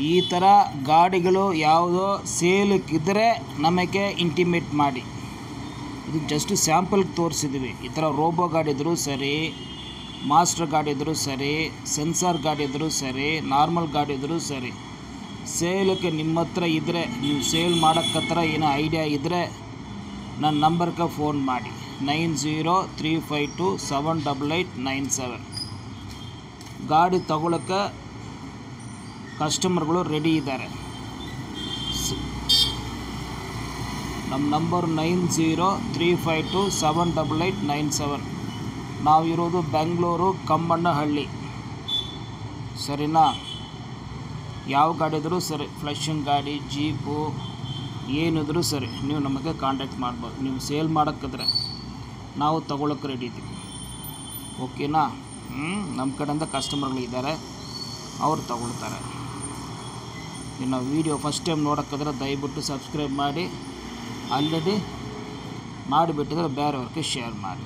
ಈ ಥರ ಗಾಡಿಗಳು ಯಾವುದೋ ಸೇಲಕ್ಕಿದ್ದರೆ ನಮಗೆ ಇಂಟಿಮೇಟ್ ಮಾಡಿ. ಇದು ಜಸ್ಟ್ ಸ್ಯಾಂಪಲ್ಗೆ ತೋರಿಸಿದ್ವಿ. ಈ ಥರ ರೋಬೋ ಗಾಡಿ ಇದ್ದರೂ ಸರಿ, ಮಾಸ್ಟರ್ ಗಾಡಿ ಇದ್ದರೂ ಸರಿ, ಸೆನ್ಸಾರ್ ಗಾಡಿ ಇದ್ದರೂ ಸರಿ, ನಾರ್ಮಲ್ ಗಾಡಿ ಇದ್ದರೂ ಸರಿ, ಸೇಲಕ್ಕೆ ನಿಮ್ಮ ಹತ್ರ ಇದ್ದರೆ, ನೀವು ಸೇಲ್ ಮಾಡೋಕ್ಕತ್ರ ಏನೋ ಐಡಿಯಾ ಇದ್ದರೆ ನನ್ನ ನಂಬರ್ಗೆ ಫೋನ್ ಮಾಡಿ 9035278897. ಗಾಡಿ ತಗೊಳ್ಳೋಕ್ಕೆ ಕಸ್ಟಮರ್ಗಳು ರೆಡಿ ಇದ್ದಾರೆ. ನಮ್ಮ ನಂಬರ್ 9035278897. ನಾವಿರೋದು ಬೆಂಗಳೂರು ಕಮ್ಮಣ್ಣಹಳ್ಳಿ. ಸರಿನಾ? ಯಾವ ಗಾಡಿ ಇದ್ದರೂ ಸರಿ, ಫ್ಲಶಿಂಗ್ ಗಾಡಿ, ಜೀಪು ಏನಿದ್ರೂ ಸರಿ, ನೀವು ನಮಗೆ ಕಾಂಟ್ಯಾಕ್ಟ್ ಮಾಡ್ಬೋದು. ನೀವು ಸೇಲ್ ಮಾಡೋಕ್ಕಿದ್ರೆ ನಾವು ತಗೊಳ್ಳೋಕೆ ರೆಡಿ ಇದ್ದೀವಿ. ಓಕೆನಾ? ನಮ್ಮ ಕಡೆಯಿಂದ ಕಸ್ಟಮರ್ಗಳಿದ್ದಾರೆ, ಅವ್ರು ತಗೊಳ್ತಾರೆ. ಇನ್ನು ವೀಡಿಯೋ ಫಸ್ಟ್ ಟೈಮ್ ನೋಡೋಕ್ಕಿದ್ರೆ ದಯವಿಟ್ಟು ಸಬ್ಸ್ಕ್ರೈಬ್ ಮಾಡಿ. ಆಲ್ರೆಡಿ ಮಾಡಿಬಿಟ್ಟಿದ್ರೆ ಬೇರೆಯವ್ರಿಗೆ ಶೇರ್ ಮಾಡಿ.